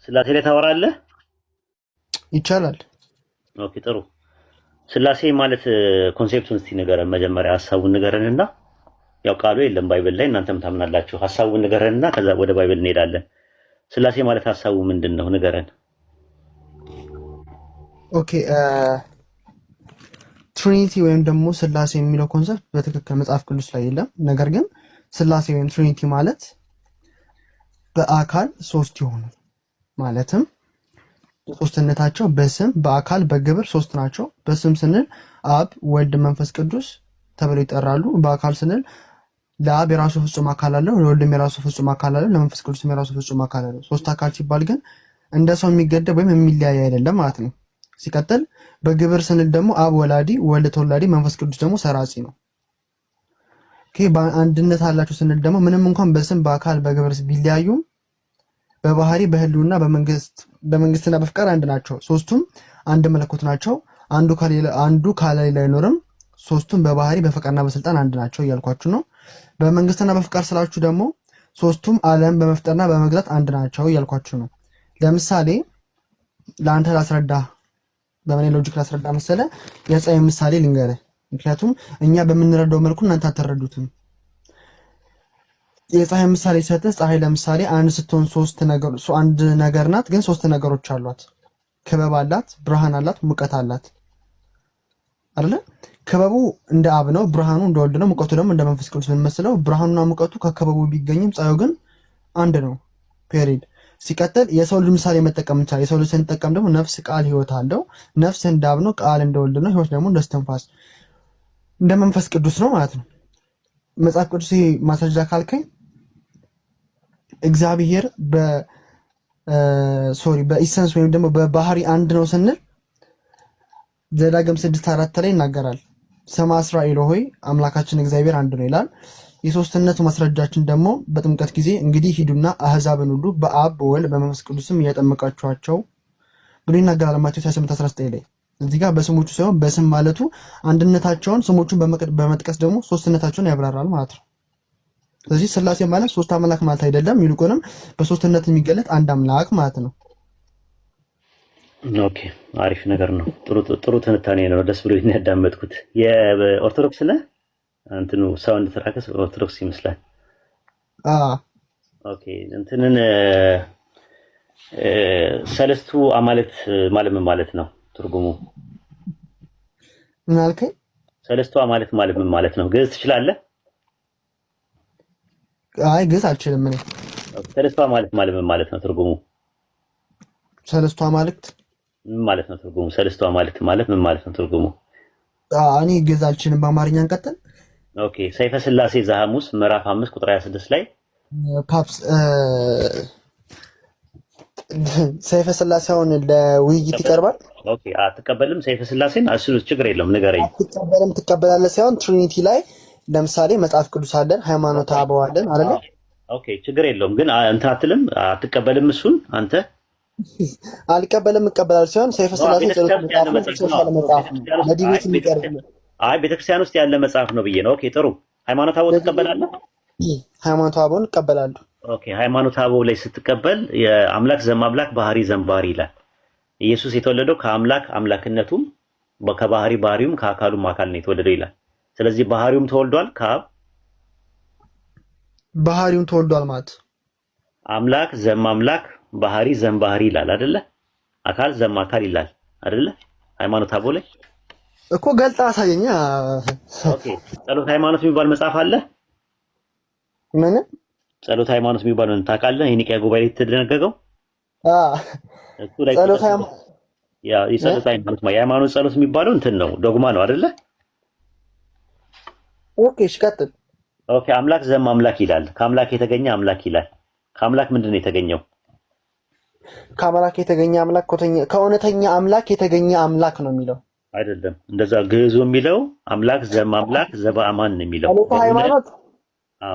ስላሴ ላይ ታወራለህ? ይቻላል። ኦኬ ጥሩ። ስላሴ ማለት ኮንሴፕቱን እስቲ ንገረን፣ መጀመሪያ ሐሳቡን ንገረንና ያው ቃሉ የለም ባይብል ላይ እናንተም ታምናላችሁ። ሐሳቡን ንገረንና ከዛ ወደ ባይብል እንሄዳለን። ስላሴ ማለት ሐሳቡ ምንድነው? ንገረን። ኦኬ ትሪኒቲ ወይም ደግሞ ስላሴ የሚለው ኮንሰፕት በትክክል መጽሐፍ ቅዱስ ላይ የለም። ነገር ግን ስላሴ ወይም ትሪኒቲ ማለት በአካል ሶስት የሆኑ ማለትም ሶስትነታቸው በስም በአካል በግብር ሶስት ናቸው። በስም ስንል አብ፣ ወልድ፣ መንፈስ ቅዱስ ተብለው ይጠራሉ። በአካል ስንል ለአብ የራሱ ፍጹም አካል አለው፣ ለወልድም የራሱ ፍጹም አካል አለው፣ ለመንፈስ ቅዱስም የራሱ ፍጹም አካል አለው። ሶስት አካል ሲባል ግን እንደ ሰው የሚገደብ ወይም የሚለያይ አይደለም ማለት ነው። ሲቀጥል በግብር ስንል ደግሞ አብ ወላዲ፣ ወልድ ተወላዲ፣ መንፈስ ቅዱስ ደግሞ ሰራጺ ነው። ኦኬ በአንድነት አላቸው ስንል ደግሞ ምንም እንኳን በስም በአካል በግብር ቢለያዩም በባህሪ በህልውና በመንግስትና በፍቃድ አንድ ናቸው። ሶስቱም አንድ መለኮት ናቸው። አንዱ ካለሌላ አይኖርም። ሶስቱም በባህሪ በፍቃድና በስልጣን አንድ ናቸው እያልኳችሁ ነው። በመንግስትና በፍቃድ ስላችሁ ደግሞ ሶስቱም ዓለም በመፍጠርና በመግዛት አንድ ናቸው እያልኳችሁ ነው። ለምሳሌ ለአንተ ላስረዳ፣ በምን ሎጂክ ላስረዳ መሰለ? የፀሐይ ምሳሌ ልንገርህ። ምክንያቱም እኛ በምንረዳው መልኩ እናንተ አትረዱትም። የፀሐይ ምሳሌ ሰጥተህ ፀሐይ ለምሳሌ አንድ ስትሆን አንድ ነገር ናት፣ ግን ሶስት ነገሮች አሏት። ክበብ አላት፣ ብርሃን አላት፣ ሙቀት አላት አይደለ? ክበቡ እንደ አብ ነው፣ ብርሃኑ እንደ ወልድ ነው፣ ሙቀቱ ደግሞ እንደ መንፈስ ቅዱስ ብንመስለው ብርሃኑና ሙቀቱ ከክበቡ ቢገኝም ፀሐዩ ግን አንድ ነው። ፔሪድ። ሲቀጥል የሰው ልጅ ምሳሌ መጠቀም እንችላለን። የሰው ልጅ ስንጠቀም ደግሞ ነፍስ፣ ቃል፣ ህይወት አለው። ነፍስ እንደ አብ ነው፣ ቃል እንደ ወልድ ነው፣ ህይወት ደግሞ እንደ እስትንፋስ እንደ መንፈስ ቅዱስ ነው ማለት ነው። መጽሐፍ ቅዱስ ማስረጃ ካልከኝ እግዚአብሔር በኢሰንስ ወይም ደግሞ በባህሪ አንድ ነው ስንል ዘዳግም 6:4 ላይ ይናገራል። ስማ እስራኤል ሆይ አምላካችን እግዚአብሔር አንድ ነው ይላል። የሶስትነቱ ማስረጃችን ደግሞ በጥምቀት ጊዜ እንግዲህ ሂዱና አህዛብን ሁሉ በአብ በወልድ በመንፈስ ቅዱስም እያጠመቃችኋቸው ብሎ ይናገራል። ማቴዎስ 28:19 ላይ እዚህ ጋር በስሞቹ ሳይሆን በስም ማለቱ አንድነታቸውን ስሞቹን በመጥቀስ ደግሞ ሶስትነታቸውን ያብራራል ማለት ነው። ስለዚህ ስላሴ ማለት ሶስት አምላክ ማለት አይደለም፣ ይልቁንም በሶስትነት የሚገለጥ አንድ አምላክ ማለት ነው። ኦኬ አሪፍ ነገር ነው። ጥሩ ትንታኔ ነው። ደስ ብሎኝ ነው ያዳመጥኩት። የኦርቶዶክስ ነህ? እንትኑ ሳውንድ ትራክስ ኦርቶዶክስ ይመስላል። ኦኬ እንትንን ሰለስቱ አማልክት ማለት ምን ማለት ነው? ትርጉሙ ምን አልከኝ? ሰለስቱ አማልክት ማለት ምን ማለት ነው? ግዕዝ ትችላለህ? አይ ግዕዝ አልችልም እኔ። ሰለስቱ አማልክት ማለት ምን ማለት ነው? ትርጉሙ ሰለስቱ አማልክት ምን ማለት ነው? ትርጉሙ ሰለስቱ አማልክት ማለት ምን ማለት ነው? ትርጉሙ እኔ ግዕዝ አልችልም። በአማርኛ እንቀጥል። ኦኬ ሰይፈ ስላሴ ዘሐሙስ ምዕራፍ 5 ቁጥር 26 ላይ ፓፕስ ሰይፈ ስላሴውን ለውይይት ይቀርባል። ኦኬ አትቀበልም? ሰይፈ ስላሴን እሱ ችግር የለውም ንገረኝ። አትቀበልም ትቀበላለህ ሳይሆን ትሪኒቲ ላይ ለምሳሌ መጽሐፍ ቅዱስ አለን፣ ሃይማኖተ አበው አለን አይደል? ኦኬ ችግር የለውም ግን እንትን አትልም? አትቀበልም? እሱን አንተ አልቀበልም እቀበላለሁ ሳይሆን ሰይፈ ስላሴ መጽሐፍ ነው ለዲቤት የሚቀርብ ነው። አይ ቤተክርስቲያን ውስጥ ያለ መጽሐፍ ነው ብዬ ነው። ኦኬ ጥሩ። ሃይማኖተ አበው ትቀበላለህ? ሃይማኖተ አበውን እቀበላለሁ። ኦኬ ሃይማኖተ አበው ላይ ስትቀበል የአምላክ ዘማምላክ ባህሪ ዘምባህሪ ይላል። ኢየሱስ የተወለደው ከአምላክ አምላክነቱም ከባህሪ ባህሪውም ከአካሉም አካል ነው የተወለደው ይላል። ስለዚህ ባህሪውም ተወልዷል ከአብ ባህሪውም ተወልዷል ማለት አምላክ ዘማምላክ ባህሪ ዘምባህሪ ይላል አይደለ? አካል ዘም አካል ይላል አይደለ? ሃይማኖተ አበው ላይ እኮ ገልጣ አሳየኛ። ኦኬ ጸሎት ሃይማኖት የሚባል መጽሐፍ አለ። ምን ጸሎት ሃይማኖት የሚባለው ታውቃለህ? የኒቅያ ጉባኤ የተደነገገው እሱ ላይ ጸሎት ሃይማኖት የሃይማኖት ጸሎት የሚባለው እንትን ነው፣ ዶግማ ነው አይደለ? ኦኬ እሺ ቀጥል። ኦኬ አምላክ ዘም አምላክ ይላል። ከአምላክ የተገኘ አምላክ ይላል። ከአምላክ ምንድነው የተገኘው? ከአምላክ የተገኘ አምላክ ከእውነተኛ አምላክ የተገኘ አምላክ ነው የሚለው አይደለም። እንደዛ ግዕዙ የሚለው አምላክ ዘም አምላክ ዘበአማን ነው የሚለው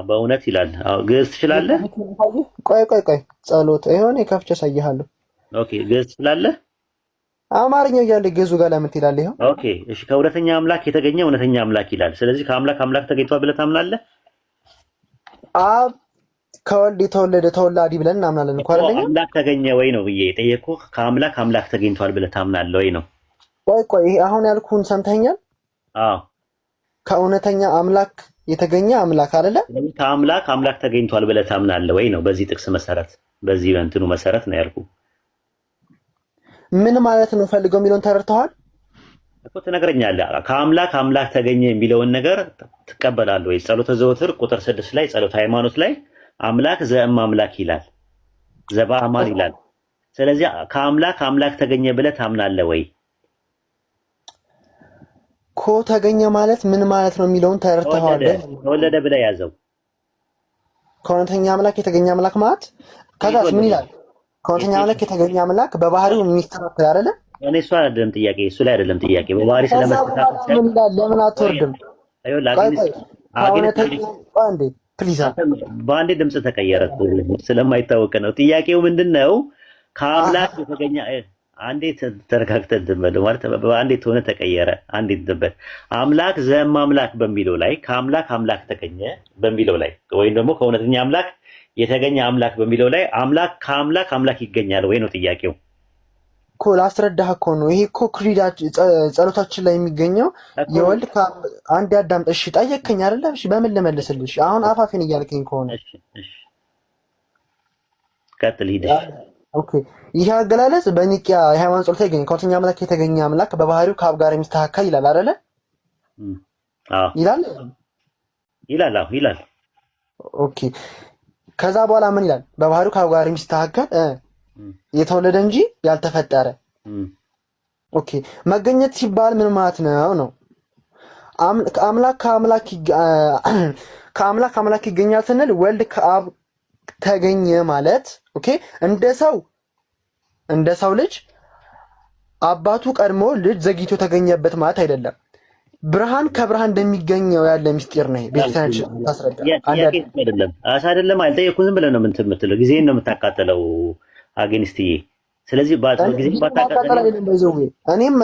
በእውነት ይላል። ግዕዝ ትችላለህ? ቆይ ጸሎት ይሆን የከፍቼ ያሳይሃለሁ። ኦኬ ግዕዝ ትችላለህ? አማርኛው እያለ ግዕዙ ጋር ለምን ትላለህ? ይሄው ኦኬ እሺ ከእውነተኛ አምላክ የተገኘ እውነተኛ አምላክ ይላል። ስለዚህ ከአምላክ ተገኝቷል ብለህ ታምናለህ? ከወልድ የተወለደ ተወላዲ ብለን እናምናለን እኮ አይደለኛ? አምላክ ተገኘ ወይ ነው ብዬ የጠየኩህ። ከአምላክ አምላክ ተገኝቷል ብለህ ታምናለህ ወይ ነው? ቆይ ይሄ አሁን ያልኩህን ሰምተኛል? አዎ። ከእውነተኛ አምላክ የተገኘ አምላክ አይደለ? ከአምላክ አምላክ ተገኝቷል ብለህ ታምናለህ ወይ ነው? በዚህ ጥቅስ መሰረት፣ በዚህ በእንትኑ መሰረት ነው ያልኩህ። ምን ማለት ነው ፈልገው የሚለውን ተረድተዋል እኮ ትነግረኛለህ። ከአምላክ አምላክ ተገኘ የሚለውን ነገር ትቀበላለህ ወይ? ጸሎተ ዘወትር ቁጥር 6 ላይ ጸሎተ ሃይማኖት ላይ አምላክ ዘእም አምላክ ይላል፣ ዘበአማን ይላል። ስለዚህ ከአምላክ አምላክ ተገኘ ብለህ ታምናለህ ወይ? እኮ ተገኘ ማለት ምን ማለት ነው የሚለውን ተረድተዋል? ተወለደ ብለህ ያዘው። ከእውነተኛ አምላክ የተገኘ አምላክ ማለት ከዛስ ምን ይላል? ከእውነተኛ አምላክ የተገኘ አምላክ በባህሪው የሚስተካከል አይደለ? እኔ እሱ አይደለም ጥያቄ፣ እሱ ላይ አይደለም ጥያቄ። በባህሪ ስለመስተካከል ምን ይላል? ለምን አትወርድም? በአንዴ ድምፅ ተቀየረ ስለማይታወቅ ነው። ጥያቄው ምንድን ነው? ከአምላክ የተገኘ አንዴ ተረጋግተን ትበል ማለት በአንዴ ተሆነ ተቀየረ። አንዴ ትበል አምላክ ዘእም አምላክ በሚለው ላይ ከአምላክ አምላክ ተገኘ በሚለው ላይ ወይም ደግሞ ከእውነተኛ አምላክ የተገኘ አምላክ በሚለው ላይ አምላክ ከአምላክ አምላክ ይገኛል ወይ ነው ጥያቄው። እኮ ላስረዳህ እኮ ነው። ይሄ እኮ ክሪዳችን ጸሎታችን ላይ የሚገኘው የወልድ አንድ አዳምጥ። እሺ ጠየቅከኝ አይደለ? እሺ በምን ልመልስልሽ? አሁን አፋፌን እያልከኝ ከሆነ እሺ ቀጥል ሂድ። ኦኬ ይሄ አገላለጽ በኒቂያ የሃይማኖት ጸሎት ላይ ይገኛል። ከእውነተኛ አምላክ የተገኘ አምላክ በባህሪው ከአብ ጋር የሚስተካከል ይላል አይደለ? አዎ ይላል ይላል። ኦኬ ከዛ በኋላ ምን ይላል? በባህሪው ከአብ ጋር የሚስተካከል የተወለደ እንጂ ያልተፈጠረ። ኦኬ መገኘት ሲባል ምን ማለት ነው ነው? ከአምላክ አምላክ ይገኛል ስንል ወልድ ከአብ ተገኘ ማለት ኦኬ እንደ ሰው ልጅ አባቱ ቀድሞ ልጅ ዘግይቶ ተገኘበት ማለት አይደለም። ብርሃን ከብርሃን እንደሚገኘው ያለ ምስጢር ነው። ቤተክርስቲያን ታስረዳ አይደለም አይደለም አልጠየኩም። ዝም ብለህ ነው የምትለው፣ ጊዜን ነው የምታቃጥለው አጌንስትዬ። ስለዚህ ጊዜ ባታቃጥለው እኔም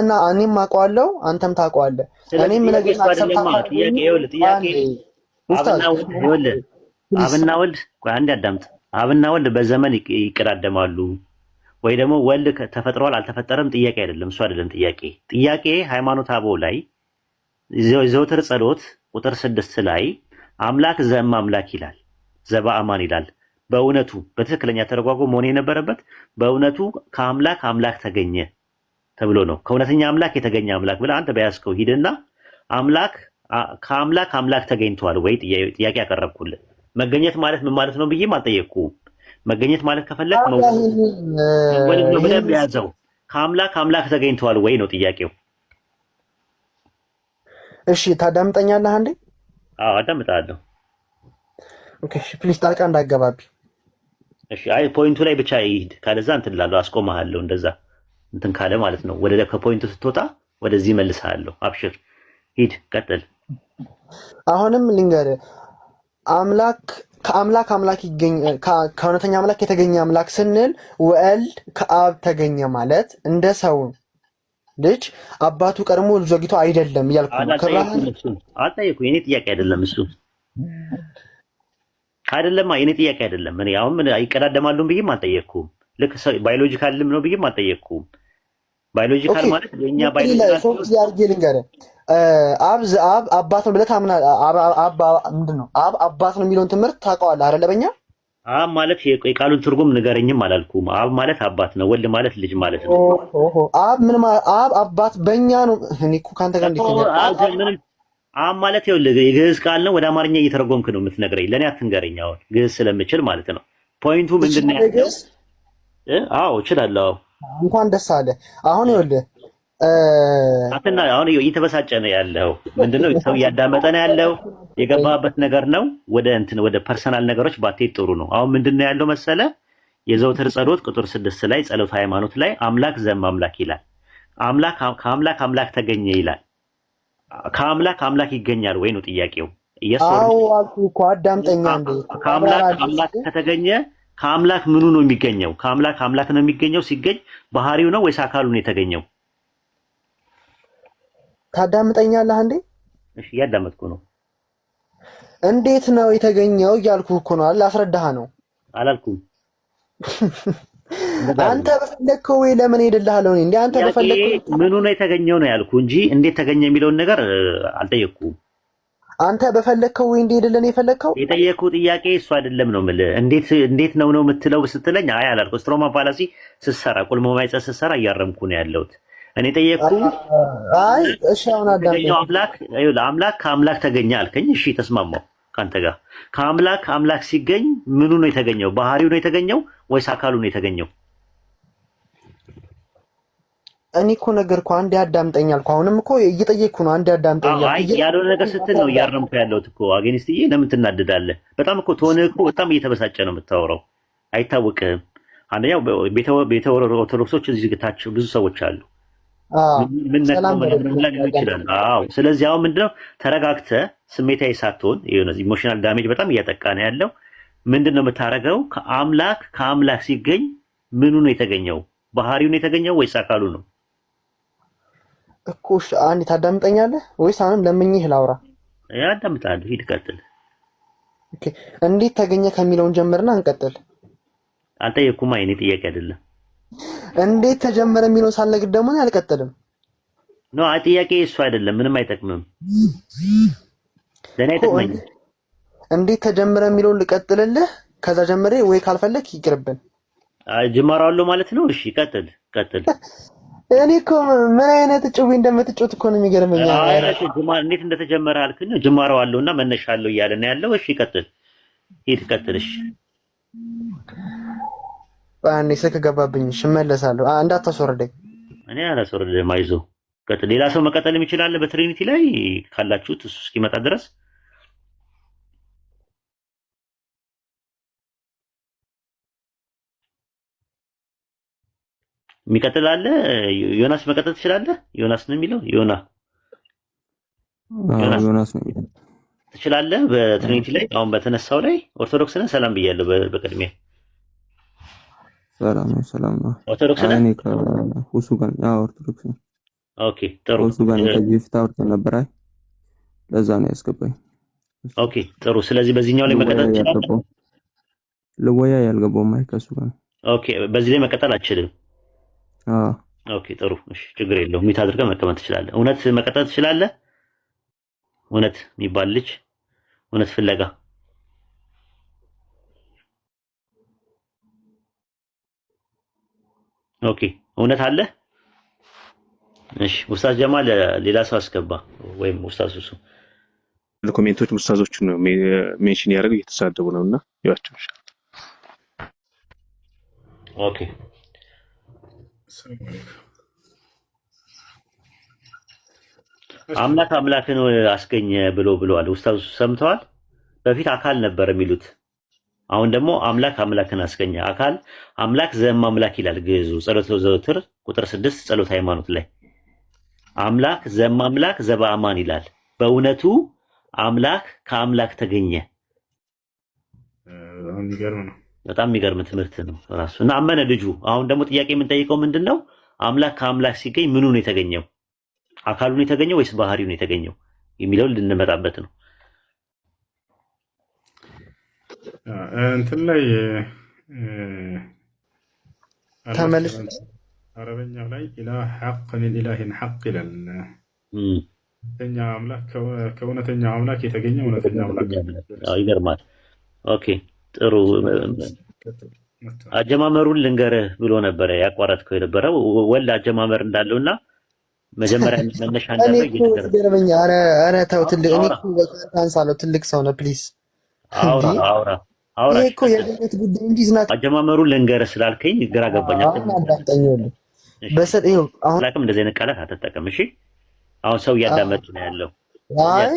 አውቀዋለሁ፣ አንተም ታውቀዋለህ። እኔም ነገር አብና ወልድ አንድ አዳምጥ። አብና ወልድ በዘመን ይቀዳደማሉ ወይ ደግሞ ወልድ ተፈጥሯል አልተፈጠረም ጥያቄ አይደለም። እሱ አይደለም ጥያቄ ሃይማኖተ አበው ላይ ዘወትር ጸሎት ቁጥር 6 ላይ አምላክ ዘእም አምላክ ይላል፣ ዘበአማን ይላል። በእውነቱ በትክክለኛ ተረጓጎም መሆን የነበረበት በእውነቱ ከአምላክ አምላክ ተገኘ ተብሎ ነው። ከእውነተኛ አምላክ የተገኘ አምላክ ብለህ አንተ በያዝከው ሂድና ከአምላክ አምላክ ተገኝቷል ወይ ጥያቄ ያቀረብኩልህ። መገኘት ማለት ምን ማለት ነው ብዬም አልጠየቅኩም። መገኘት ማለት ከፈለክ መወለድ ነው ብለህ በያዘው። ከአምላክ አምላክ ተገኝቷል ወይ ነው ጥያቄው። እሺ ታዳምጠኛለህ አንዴ? አዎ አዳምጣለሁ። ኦኬ እሺ ፕሊዝ ጣልቃ እንዳገባቢ። እሺ አይ ፖይንቱ ላይ ብቻ ይሄድ፣ ካለዛ እንትን እላለሁ አስቆምሃለሁ። እንደዛ እንትን ካለ ማለት ነው ወደ ከፖይንቱ ስትወጣ ወደዚህ መልስሃለሁ። አብሽር ሂድ ቀጥል። አሁንም ልንገርህ ከአምላክ አምላክ ከእውነተኛ አምላክ የተገኘ አምላክ ስንል ወልድ ከአብ ተገኘ ማለት እንደ ሰው ልጅ አባቱ ቀድሞ ልጅ ዘግይቶ አይደለም እያልኩ ነው። አልጠየኩም። የኔ ጥያቄ አይደለም እሱ አይደለም የኔ ጥያቄ አይደለም። እኔ አሁን ምን ይቀዳደማሉ ብዬም አልጠየቅኩም። ልክ ባዮሎጂካልም ነው ብዬም አልጠየቅኩም። ባዮሎጂካል ማለት የኛ ባዮሎጂካል ሶፍት ያርጌ ልንገርህ አብ አባት ነው ብለህ ታምናለህ። ምንድን ነው አብ አባት ነው የሚለውን ትምህርት ታውቀዋለህ አይደለ? በእኛ አብ ማለት የቃሉን ትርጉም ንገረኝም አላልኩም። አብ ማለት አባት ነው፣ ወልድ ማለት ልጅ ማለት ነው። አብ ምን ማለት አብ አባት በእኛ ነው። እኔ እኮ ካንተ ጋር እንዴት ነው አብ ማለት ይኸውልህ የግዕዝ ቃል ነው። ወደ አማርኛ እየተረጎምክ ነው የምትነግረኝ። ለእኔ አትንገረኝ። አሁን ግዕዝ ስለምችል ማለት ነው። ፖይንቱ ምንድን ነው ያለው? አዎ እችላለሁ። እንኳን ደስ አለ። አሁን ይኸውልህ አትና አሁን እየተበሳጨ ነው ያለው። ምንድነው ሰው እያዳመጠ ነው ያለው። የገባበት ነገር ነው። ወደ ፐርሰናል ነገሮች ባትሄድ ጥሩ ነው። አሁን ምንድነው ያለው መሰለ የዘውትር ጸሎት ቁጥር 6 ላይ ጸሎተ ሃይማኖት ላይ አምላክ ዘእም አምላክ ይላል። ከአምላክ አምላክ ተገኘ ይላል። ከአምላክ አምላክ ይገኛል ወይ ነው ጥያቄው። አዎ አልኩ እኮ አዳምጠኛ እንዴ። ከአምላክ አምላክ ከተገኘ ከአምላክ ምኑ ነው የሚገኘው? ከአምላክ አምላክ ነው የሚገኘው። ሲገኝ ባህሪው ነው ወይስ አካሉ ነው የተገኘው? ታዳምጠኛለህ እንዴ? እሺ እያዳመጥኩ ነው። እንዴት ነው የተገኘው እያልኩህ እኮ ነው። አላስረዳህ ነው አላልኩም። አንተ በፈለግከው ወይ ለምን ሄድልሃለሁ? እንዴ አንተ በፈለግከው ምኑ ነው የተገኘው ነው ያልኩህ እንጂ እንዴት ተገኘ የሚለውን ነገር አልጠየቅኩም። አንተ በፈለግከው ወይ እንዴት ነው የፈለግከው? የጠየቅኩህ ጥያቄ እሱ አይደለም ነው የምልህ። እንዴት ነው የምትለው ስትለኝ አይ አላልኩም። ስትሮማ ፋላሲ ስትሰራ ቁልሞ ማይጸ ስትሰራ እያረምኩ ነው ያለሁት። እኔ ጠየቅኩህ። አይ እሺ አሁን አምላክ ከአምላክ ተገኘ አልከኝ። እሺ ተስማማው ካንተ ጋር። ከአምላክ ሲገኝ ምኑ ነው የተገኘው? ባህሪው ነው የተገኘው ወይስ አካሉ ነው የተገኘው? እኔ እኮ ነገርኩ። አንዴ አዳምጠኝ አልኩ። አሁንም እኮ እየጠየቅኩ ነው። አንዴ አዳምጠኝ። አይ ያልሆነ ነገር ስትል ነው እያረምኩ ያለሁት እኮ። አጌንስትዬ ለምን ትናደዳለህ? በጣም እኮ ትሆንህ እኮ በጣም እየተበሳጨ ነው የምታወራው። አይታወቅህም። አንደኛው ቤተ ኦርቶዶክሶች እዚህ ግታቸው ብዙ ሰዎች አሉ። ምን ሊሆን ይችላል? አዎ። ስለዚህ አሁን ምንድነው ተረጋግተህ ስሜታዊ ሳትሆን ኢሞሽናል ዳሜጅ በጣም እያጠቃ ነው ያለው። ምንድነው የምታረገው? ከአምላክ ሲገኝ ምኑ ነው የተገኘው? ባህሪው ነው የተገኘው ወይስ አካሉ ነው እኮ? አንዴ ታዳምጠኛለህ ወይስ አሁንም ለምኜህ ላውራ? አዳምጣለሁ። ሂድ ቀጥል። ኦኬ። እንዴት ተገኘ ከሚለውን ጀምርና እንቀጥል። አልጠየቅኩም። አይኔ ጥያቄ አይደለም። እንዴት ተጀመረ የሚለው ሳልነግር ደግሞ አልቀጥልም። ኖ ጥያቄ እሱ አይደለም። ምንም አይጠቅምም። ለኔ አይጠቅመኝም። እንዴት ተጀመረ የሚለውን ልቀጥልልህ? ከዛ ጀምሬ ወይ ካልፈለክ ይቅርብን። ጅማሮ አለው ማለት ነው። እሺ ቀጥል። እኔ እኮ ምን አይነት ጭዊ እንደምትጮት እኮ ነው የሚገርመኝ። እንዴት እንደተጀመረ አልክኝ። ጅማሮ አለውና መነሻ አለው እያለ ነው ያለው። እሺ ቀጥል። እሺ ባንዴ ስልክ ገባብኝ። እሺ እመለሳለሁ። እንዳታስወርደኝ። እኔ አላስወርድህም። አይዞህ ቀጥል። ሌላ ሰው መቀጠል ይችላል በትሪኒቲ ላይ ካላችሁት እሱ እስኪመጣ ድረስ። የሚቀጥል አለ? ዮናስ መቀጠል ትችላለህ? ዮናስ ነው የሚለው ዮናስ ነው የሚለው ትችላለህ? በትሪኒቲ ላይ አሁን በተነሳው ላይ ኦርቶዶክስ ነህ? ሰላም ብያለሁ በቅድሚያ። ሰላም ነው። ኦርቶዶክስ ነህ? እኔ ከሁሱ ጋር ኦርቶዶክስ ነኝ። ኦኬ ጥሩ። ሁሱ ጋር ከዚህ በፊት አውርተን ነበር። አይ ለዛ ነው ያስገባኝ። ኦኬ ጥሩ። ስለዚህ በዚህኛው ላይ መቀጠል ትችላለህ? ልወያ ያልገባው ማይ ከሱ ጋር። ኦኬ በዚህ ላይ መቀጠል አልችልም። ኦኬ ጥሩ። እሺ ችግር የለውም። ሚት አድርገህ መቀመጥ ትችላለህ። እውነት መቀጠል ትችላለህ? እውነት የሚባል ልጅ እውነት ፍለጋ ኦኬ እውነት አለ? እሺ ኡስታዝ ጀማል ሌላ ሰው አስገባ ወይም ኡስታዝ ሱሱ ለኮሜንቶች ኡስታዞችን ነው ሜንሽን ያደርገው እየተሳደቡ ነውና ይዋቸው። ኦኬ አምላክን አስገኘ ብለዋል። ኡስታዝ ሰምተዋል? በፊት አካል ነበር የሚሉት። አሁን ደግሞ አምላክን አስገኘ። አምላክ ዘእማምላክ ይላል ግዕዙ ጸሎተ ዘወትር ቁጥር 6 ጸሎተ ሃይማኖት ላይ አምላክ ዘእማምላክ ዘበአማን ይላል። በእውነቱ አምላክ ከአምላክ ተገኘ። በጣም የሚገርም ትምህርት ነው ራሱ እና አመነ ልጁ። አሁን ደግሞ ጥያቄ የምንጠይቀው ምንድነው? አምላክ ከአምላክ ሲገኝ ምኑ ነው የተገኘው? አካሉ ነው የተገኘው ወይስ ባህሪው ነው የተገኘው የሚለውን ልንመጣበት ነው። እንትን ላይ ተመልስ አረበኛው ላይ ኢላህ ሐቅ ሚን ኢላሂን ሐቅ ይላል። እኛ አምላክ ከእውነተኛው አምላክ የተገኘ እውነተኛ አምላክ። ይገርማል። ኦኬ ጥሩ። አጀማመሩን ልንገርህ ብሎ ነበረ ያቋረጥከው የነበረው ወልድ አጀማመር እንዳለውና መጀመሪያ መነሻ እንዳለው ይገርመኛ። አረ ተው ትልቅ እኔ እኮ አንሳለው ትልቅ ሰው ነው። ፕሊዝ አውራ ይሄ እኮ የድነት ጉዳይ እንጂ ዝናት አጀማመሩን ልንገርህ ስላልከኝ ግራ ገባኝ። በሰጥ ይኸው አሁን ላክም እንደዚህ አይነት ቃላት አትጠቀም እሺ። አሁን ሰው እያዳመጡ ነው ያለው። አይ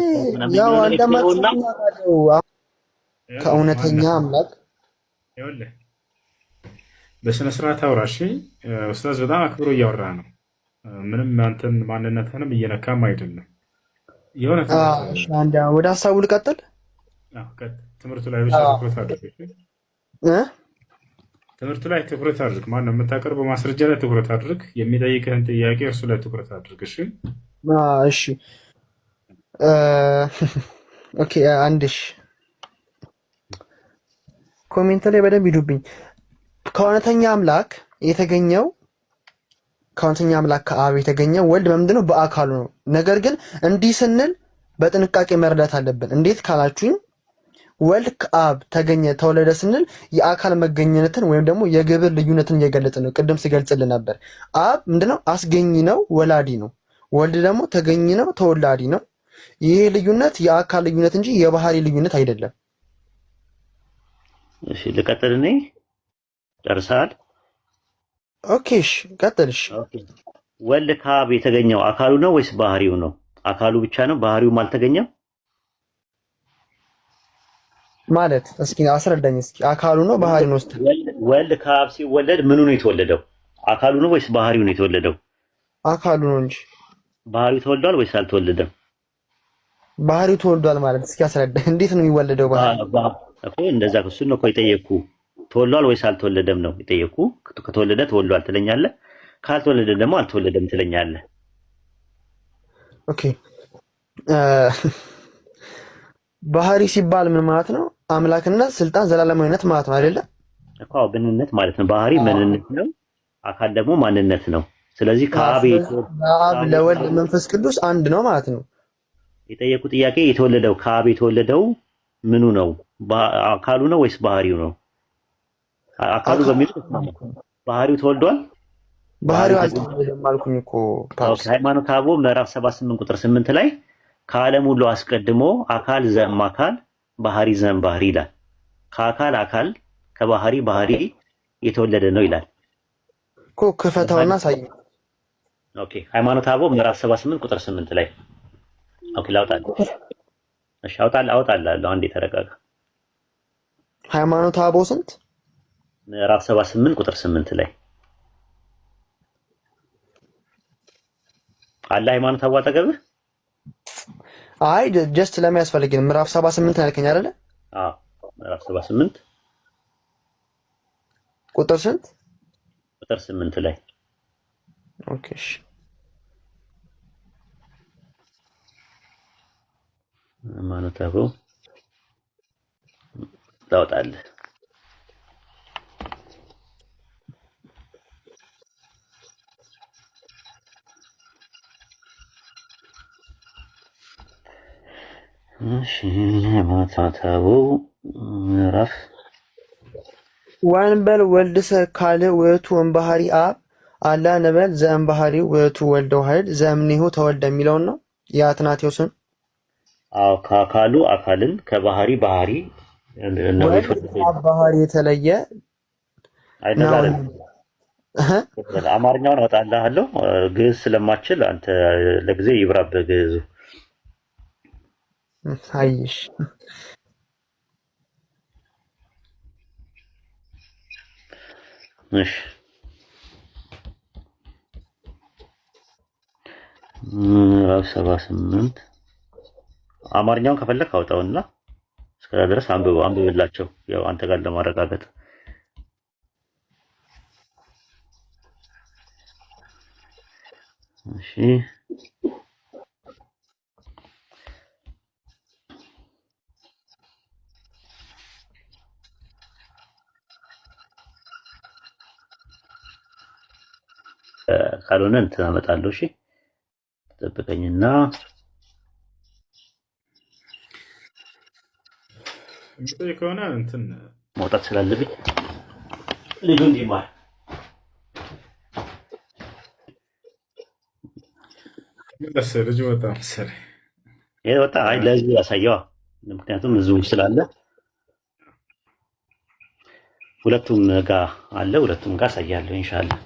ያው አንደማጥና ከእውነተኛ አምላክ ይኸውልህ በስነ ስርዓት አውራ እሺ። ኡስታዝ በጣም አክብሮ እያወራ ነው። ምንም አንተን ማንነትህንም እየነካም አይደለም። የሆነ ወደ ሀሳቡ ልቀጥል። ትምህርቱ ላይ ብቻ ትኩረት አድርግ። ትምህርቱ ላይ ትኩረት አድርግ። ማነው የምታቀርበው ማስረጃ ላይ ትኩረት አድርግ። የሚጠይቅህን ጥያቄ እርሱ ላይ ትኩረት አድርግ። እሺ ኦኬ አንድሽ ኮሜንት ላይ በደንብ ይዱብኝ። ከእውነተኛ አምላክ የተገኘው ከእውነተኛ አምላክ ከአብ የተገኘው ወልድ በምንድነው? በአካሉ ነው። ነገር ግን እንዲህ ስንል በጥንቃቄ መረዳት አለብን። እንዴት ካላችሁኝ ወልድ ከአብ ተገኘ ተወለደ ስንል የአካል መገኘትን ወይም ደግሞ የግብር ልዩነትን እየገለጽን ነው። ቅድም ሲገልጽልን ነበር። አብ ምንድነው? አስገኝ ነው፣ ወላዲ ነው። ወልድ ደግሞ ተገኝ ነው፣ ተወላዲ ነው። ይህ ልዩነት የአካል ልዩነት እንጂ የባህሪ ልዩነት አይደለም። እሺ ልቀጥል እኔ። ጨርሰሃል? ኦኬ እሺ ቀጥልሽ። ወልድ ከአብ የተገኘው አካሉ ነው ወይስ ባህሪው ነው? አካሉ ብቻ ነው፣ ባህሪውም አልተገኘም ማለት? እስኪ አስረዳኝ እስኪ። አካሉ ነው ባህሪው ነው? ወልድ ከአብ ሲወለድ ምኑ ነው የተወለደው? አካሉ ነው ወይስ ባህሪው ነው የተወለደው? አካሉ ነው እንጂ። ባህሪው ተወልዷል ወይስ አልተወለደም? ባህሪው ተወልዷል ማለት እስኪ አስረዳኝ። እንዴት ነው የሚወለደው ባህሪው? እኮ እንደዛ እሱን ነው እኮ የጠየኩ። ተወልዷል ወይስ አልተወለደም ነው የጠየኩ። ከተወለደ ተወልዷል ትለኛለህ፣ ካልተወለደ ደግሞ አልተወለደም ትለኛለህ። ኦኬ ባህሪ ሲባል ምን ማለት ነው? አምላክነት፣ ስልጣን፣ ዘላለማዊነት ማለት ነው አይደለ? እኮ ብንነት ማለት ነው። ባህሪ ምንነት ነው፣ አካል ደግሞ ማንነት ነው። ስለዚህ ከአብ ለወልድ መንፈስ ቅዱስ አንድ ነው ማለት ነው። የጠየቁ ጥያቄ የተወለደው ከአብ የተወለደው ምኑ ነው? አካሉ ነው ወይስ ባህሪው ነው? አካሉ በሚለው ባህሪው ተወልዷል። ባህሪው አልተወለደም አልኩኝ እኮ። ሃይማኖተ አበው ምዕራፍ 78 ቁጥር 8 ላይ ከዓለም ሁሉ አስቀድሞ አካል ዘእም አካል ባህሪ ዘእም ባህሪ ይላል። ከአካል አካል ከባህሪ ባህሪ የተወለደ ነው ይላል እኮ። ክፈታውና ሳይ። ኦኬ ሃይማኖተ አበው ምዕራፍ 78 ቁጥር 8 ላይ ኦኬ ላውጣልህ። እሺ አውጣልህ። አንዴ ተረጋጋ። ሃይማኖተ አበው ስንት? ምዕራፍ 78 ቁጥር 8 ላይ አለ። ሃይማኖተ አበው አጠገብህ? አይ ጀስት ለሚያስፈልግን ምዕራፍ 78 ያልከኝ አይደለ? አዎ ምዕራፍ 78 ቁጥር ስንት? ቁጥር 8 ላይ ኦኬ እሺ። ሃይማኖተ አበው ላውጣልህ። እሺ ሃይማኖተ አበው ምዕራፍ ወንበል ወልድሰ ካልእ ውእቱ ወእምባሕሪ አብ አላ ንበል ዘእምባሕሪ ውእቱ ወልደ ዋሕድ ዘእምኔሁ ተወልደ የሚለውን ነው የአትናቴዎስን። አዎ ከአካሉ አካልን ከባህሪ ባህሪ ነው ባህሪ የተለየ አይደለም። አማርኛውን አወጣልሃለሁ። ግዕዝ ስለማችል አንተ ለጊዜ ይብራብህ ግዕዙ። አይሽ እሺ ምዕራፍ 78 አማርኛውን ከፈለክ አውጣውና እስከዛ ድረስ አንብብላቸው፣ ያው አንተ ጋር ለማረጋገጥ። እሺ ካልሆነ እንትን አመጣለሁ። እሺ ጠብቀኝና እንግዲህ ከሆነ እንትን መውጣት ስላለብኝ ልጁ እንዲማር ደስ ልጁ ወጣ መሰለኝ። ይሄ ወጣ። አይ ለዚህ ያሳየዋ፣ ምክንያቱም ህዝቡ ስላለ ሁለቱም ጋር አለ። ሁለቱም ጋር አሳያለሁ ኢንሻአላህ።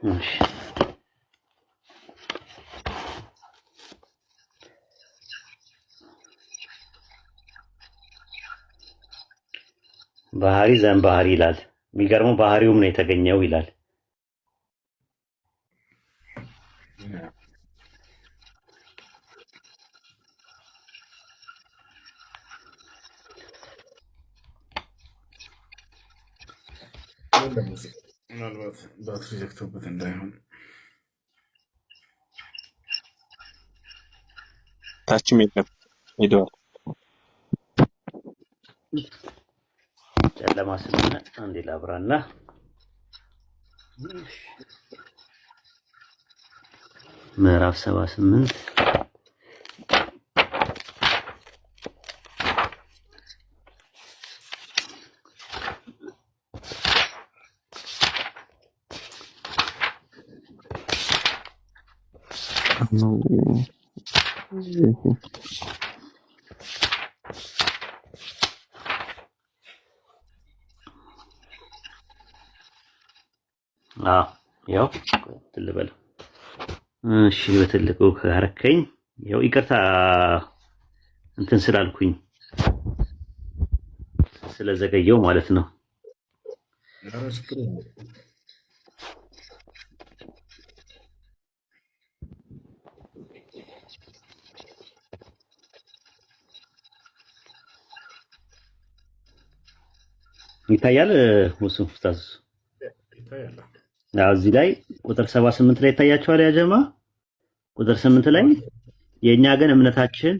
እሺ ባህሪ ዘእም ባህሪ ይላል። የሚገርመው ባህሪውም ነው የተገኘው ይላል። ምናልባት ባትሪ ዘግቶበት እንዳይሆን ታችም የለም ሄደዋል። ጨለማ ስለሆነ አንዴ ላብራና ምዕራፍ 78 ነው። ያው ትልበል። እሺ በትልቁ ካረከኝ ያው ይቅርታ እንትን ስላልኩኝ ስለዘገየው ማለት ነው። ይታያል ሙሱ ኡስታዝ ይታያል። እዚህ ላይ ቁጥር 78 ላይ ይታያቸዋል። ያ ጀማ ቁጥር 8 ላይ የኛ ግን እምነታችን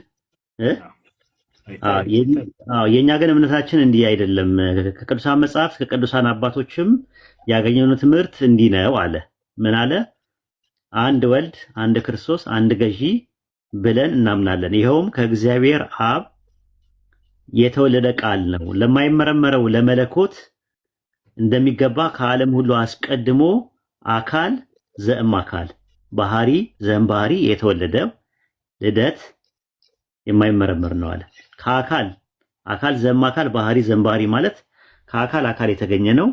የኛ ግን እምነታችን እንዲህ አይደለም፣ ከቅዱሳን መጽሐፍት ከቅዱሳን አባቶችም ያገኘነው ትምህርት እንዲህ ነው አለ። ምን አለ? አንድ ወልድ፣ አንድ ክርስቶስ፣ አንድ ገዢ ብለን እናምናለን። ይኸውም ከእግዚአብሔር አብ የተወለደ ቃል ነው። ለማይመረመረው ለመለኮት እንደሚገባ ከዓለም ሁሉ አስቀድሞ አካል ዘእም አካል ባህሪ ዘእም ባህሪ የተወለደ ልደት የማይመረመር ነው አለ። ከአካል አካል ዘእም አካል ባህሪ ዘእም ባህሪ ማለት ከአካል አካል የተገኘ ነው፣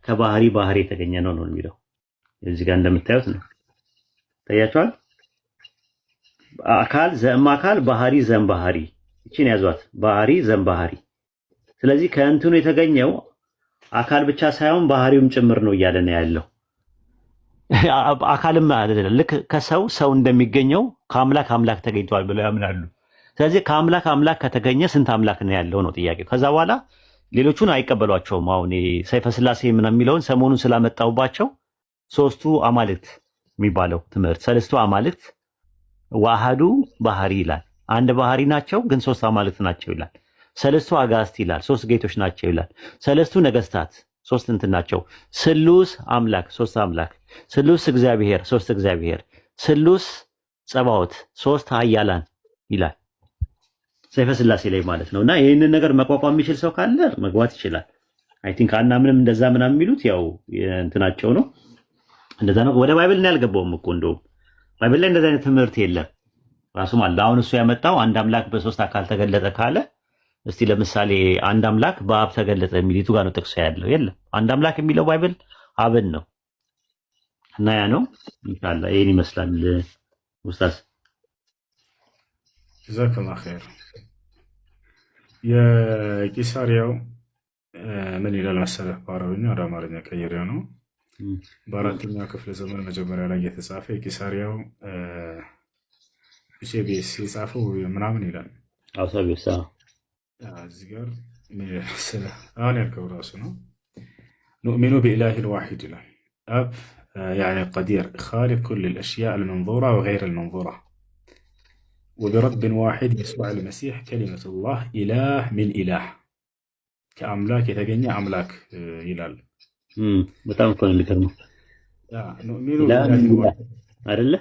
ከባህሪ ባህሪ የተገኘ ነው ነው የሚለው። እዚህ ጋር እንደምታዩት ነው። ታያችኋል። አካል ዘእም አካል ባህሪ ዘእም ባህሪ እቺን ያዟት። ባህሪ ዘእም ባህሪ። ስለዚህ ከእንትኑ የተገኘው አካል ብቻ ሳይሆን ባህሪውም ጭምር ነው እያለ ነው ያለው። አካልም አይደለም። ልክ ከሰው ሰው እንደሚገኘው ከአምላክ አምላክ ተገኝቷል ብለው ያምናሉ። ስለዚህ ከአምላክ አምላክ ከተገኘ ስንት አምላክ ነው ያለው ነው ጥያቄው። ከዛ በኋላ ሌሎቹን አይቀበሏቸውም። አሁን ሰይፈ ስላሴ ምናምን የሚለውን ሰሞኑን ስላመጣውባቸው ሶስቱ አማልክት የሚባለው ትምህርት ሰለስቱ አማልክት ዋሃዱ ባህሪ ይላል። አንድ ባህሪ ናቸው ግን ሶስት አማልክት ናቸው ይላል። ሰለስቱ አጋስት ይላል። ሶስት ጌቶች ናቸው ይላል። ሰለስቱ ነገስታት ሶስት እንትን ናቸው። ስሉስ አምላክ ሶስት አምላክ፣ ስሉስ እግዚአብሔር ሶስት እግዚአብሔር፣ ስሉስ ጸባዖት ሶስት ኃያላን ይላል ሰይፈ ስላሴ ላይ ማለት ነው። እና ይህንን ነገር መቋቋም የሚችል ሰው ካለ መግባት ይችላል። አይ ቲንክ አናምንም እንደዛ ምናምን የሚሉት ያው እንትናቸው ነው። እንደዛ ነው። ወደ ባይብል ነው ያልገባውም እኮ እንደውም ባይብል ላይ እንደዛ አይነት ትምህርት የለም ራሱ ማለት። አሁን እሱ ያመጣው አንድ አምላክ በሶስት አካል ተገለጠ ካለ እስቲ ለምሳሌ አንድ አምላክ በአብ ተገለጠ የሚል ጋር ነው ጥቅሱ ያለው? የለም። አንድ አምላክ የሚለው ባይብል አብን ነው። እና ያ ነው ኢንሻአላህ። ይሄን ይመስላል ኡስታዝ። ጀዛከላህ ኸይር። የቂሳሪያው ምን ይላል መሰለህ? በአረብኛ ወደ አማርኛ ቀይሬው ነው። በአራተኛው ክፍለ ዘመን መጀመሪያ ላይ የተጻፈ የቂሳሪያው ዩሴቢየስ የጻፈው ምናምን ይላል። አውሳቢሳ እዚህ ጋር ምን ይላል መሰለህ? አሁን ያልከው ራሱ ነው። ኑእሚኑ ቢኢላሂ ልዋሒድ ይላል። አብ يعني قدير خالق كل الأشياء المنظورة وغير المنظورة وبرب واحد يسوع المسيح كلمة الله إله من إله كأملاك يتجني أملاك ይላል። በጣም እኮ ነው የሚገርመው። ኑእሚኑ ቢኢላሂ ልዋሒድ አይደለ?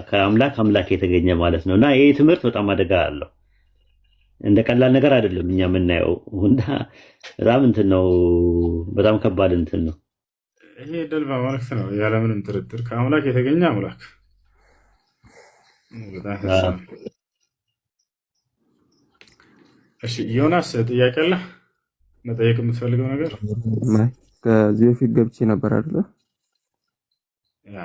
ከአምላክ አምላክ የተገኘ ማለት ነው። እና ይሄ ትምህርት በጣም አደጋ አለው። እንደ ቀላል ነገር አይደለም እኛ የምናየው። እና በጣም እንትን ነው፣ በጣም ከባድ እንትን ነው። ይሄ ደልባ መልእክት ነው ያለምንም ጥርጥር ከአምላክ የተገኘ አምላክ። እሺ ዮናስ ጥያቄ አለ መጠየቅ የምትፈልገው ነገር? ከዚህ በፊት ገብቼ ነበር አይደለ? ያ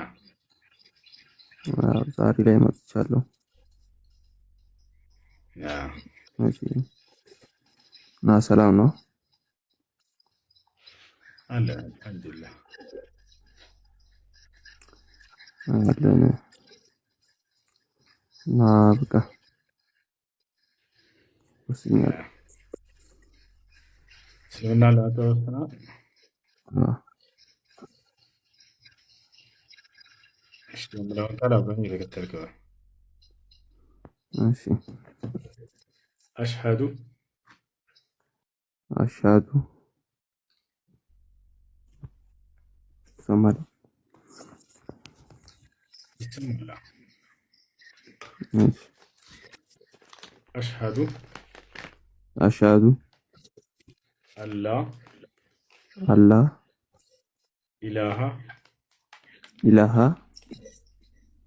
ዛሬ ላይ መጥቻለሁ። ያ እሺ እና ሰላም ነው አለ አልሐምዱሊላህ አለን። እና በቃ ወስኛል ስለና ለአተወሰና እሺ የምለውን ቃል አብረን እየተከተልከው እሺ አሽሀዱ አሽሀዱ ሰማድ ይትሙላ እሺ አሽሀዱ አሽሀዱ አላ አላ ኢላሃ ኢላሃ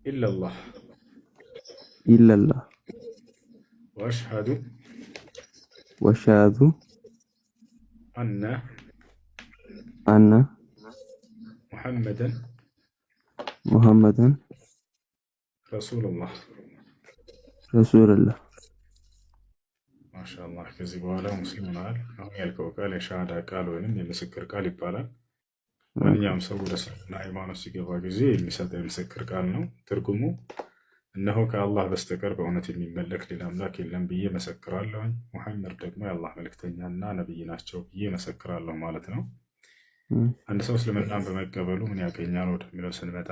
ኢለላህ ኢለላህ ወአሽሀዱ ወአሽሀዱ አነ አነ ሙሐመደን ሙሐመድን ረሱሉላህ። ረሱልላህ። ማሻአላህ። ከዚህ በኋላ ሙስሊም ሆነሃል። አሁን ያልከው ቃል የሻሃዳ ቃል ወይንም የምስክር ቃል ይባላል። ማንኛውም ሰው ወደ እስልምና ሃይማኖት ሲገባ ጊዜ የሚሰጠው የምስክር ቃል ነው። ትርጉሙ እነሆ ከአላህ በስተቀር በእውነት የሚመለክ ሌላ አምላክ የለም ብዬ መሰክራለሁ፣ ሙሐመድ ደግሞ የአላህ መልእክተኛና ነብይ ናቸው ብዬ መሰክራለሁ ማለት ነው። አንድ ሰው እስልምናን በመቀበሉ ምን ያገኛል ወደሚለው ስንመጣ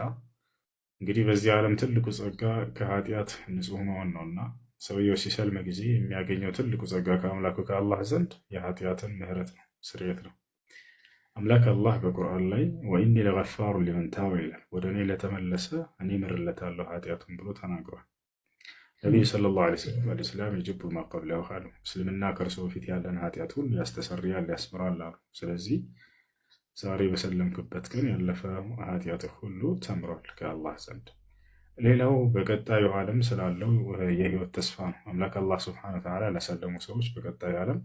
እንግዲህ በዚህ ዓለም ትልቁ ጸጋ ከኃጢአት ንጹህ መሆን ነውና ሰውየው ሲሰልም ጊዜ የሚያገኘው ትልቁ ጸጋ ከአምላኩ ከአላህ ዘንድ የኃጢአትን ምህረት ነው፣ ስርየት ነው። አምላክ አላህ በቁርአን ላይ ወኢኒ ለገፋሩ ሊመን ታወ ይላል። ወደ እኔ ለተመለሰ እኔ ምርለታለሁ ኃጢአቱን ብሎ ተናግሯል። ነቢዩ ሰለላሁ ዐለይሂ ወሰለም አልኢስላም የጅቡ ማ ቀብለሁ አሉ። እስልምና ከእርሱ በፊት ያለን ኃጢአት ሁሉ ያስተሰርያል፣ ያስምራል አሉ። ስለዚህ ዛሬ በሰለምክበት ቀን ያለፈው ኃጢአት ሁሉ ተምሯል ከአላህ ዘንድ። ሌላው በቀጣዩ ዓለም ስላለው የህይወት ተስፋ ነው። አምላክ አላህ ሱብሓነሁ ወተዓላ ለሰለሙ ሰዎች በቀጣዩ ዓለም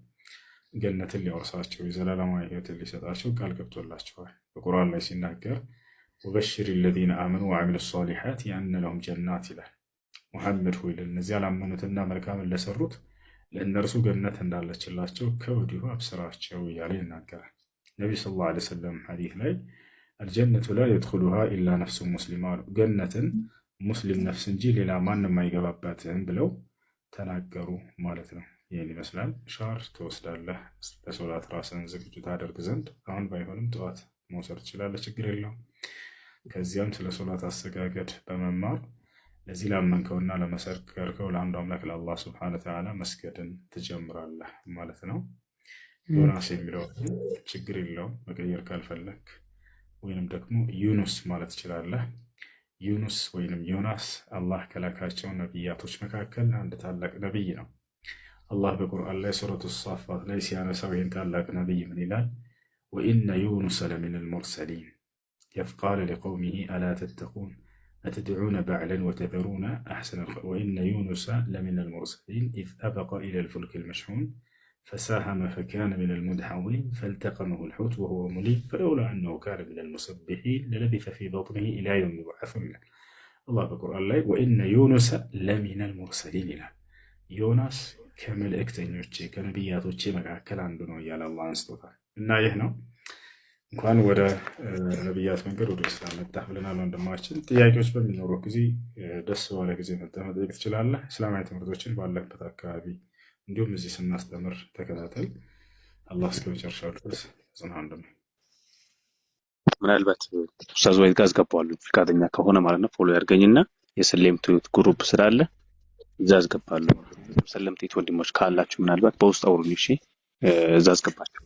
ገነትን ሊያወርሳቸው የዘላለማዊ ህይወትን ሊሰጣቸው ቃል ገብቶላቸዋል። በቁርአን ላይ ሲናገር ወበሽር ለዚነ አመኑ ወዐሚሉ ሷሊሓት የአነ ለሁም ጀናት ይላል። ሙሐመድ ሆይ ለእነዚያ ላመኑትና መልካምን ለሰሩት ለእነርሱ ገነት እንዳለችላቸው ከወዲሁ አብስራቸው እያለ ይናገራል። ነቢዩ ሰለላሁ ዐለይሂ ወሰለም ሐዲስ ላይ አልጀነቱ ላ የድኹሉሃ ኢላ ነፍሱ ሙስሊማ አሉ። ገነትን ሙስሊም ነፍስ እንጂ ሌላ ማንም አይገባባትም ብለው ተናገሩ ማለት ነው። ይህን ይመስላል። ሻር ትወስዳለህ ለሶላት ራስን ዝግጁ ታደርግ ዘንድ አሁን ባይሆንም ጠዋት መውሰድ ትችላለህ፣ ችግር የለውም። ከዚያም ስለ ሶላት አሰጋገድ በመማር ለዚህ ላመንከውና ለመሰከርከው ለአንዱ አምላክ ለአላህ ሱብሓነሁ ወተዓላ መስገድን ትጀምራለህ ማለት ነው። ዮናስ የሚለው ችግር የለውም መቀየር ካልፈለግ፣ ወይንም ደግሞ ዩኑስ ማለት ትችላለህ። ዩኑስ ወይንም ዮናስ አላህ ከላካቸው ነቢያቶች መካከል አንድ ታላቅ ነቢይ ነው። አላህ በቁርአን ላይ ሱረቱ ሳፋት ላይ ሲያነሳው ይህን ታላቅ ነቢይ ምን ይላል? ወኢነ ዩኑሰ ለሚነል ሙርሰሊን ኢዝ ቃለ ሊቀውሚሂ አላ ተተቁን አተድዑነ በዕለን ወተዘሩነ አሕሰነል ኸልቅ ወኢነ ዩኑሰ ለሚነል ሙርሰሊን ኢዝ አበቀ ኢለል ፉልኪል መሽሑን ፈሳሀመ ፈካነ ሚነል ሙድሐዲን ፈልተቀመሁ ልሑት ወሁወ ሙሊም ፈለውላ አነሁ ካነ ሚነል ሙሰቢሒን ለለቢሰ ፊ በጥኒሂ ኢላ የውሚ ዩብዓሱን ይላል። አላህ በቁርአን ላይ ወኢነ ዩኑሰ ለሚነል ሙርሰሊን ይላል። ዮናስ ከመልእክተኞቼ ከነቢያቶቼ መካከል አንዱ ነው እያለ አላህ አንስቶታል። እና ይህ ነው እንኳን ወደ ነቢያት መንገድ ወደ እስላም መጣህ ብለናል ወንድማችን። ጥያቄዎች በሚኖሩ ጊዜ ደስ ባለ ጊዜ መጥተህ መጠየቅ ትችላለህ። እስላማዊ ትምህርቶችን ባለበት አካባቢ እንዲሁም እዚህ ስናስተምር ተከታተል። አላህ እስከ መጨረሻው ድረስ ጽና ወንድም። ምናልባት ኡስታዝ ወይት ጋር አስገባዋለሁ ፈቃደኛ ከሆነ ማለት ነው። ፎሎ ያድርገኝና የሰለምቱ ግሩፕ ስላለ እዛ አስገባለሁ። ሰለምቴት ወንድሞች ካላችሁ ምናልባት በውስጥ አውሩኝ። እሺ እዛ አስገባችሁ።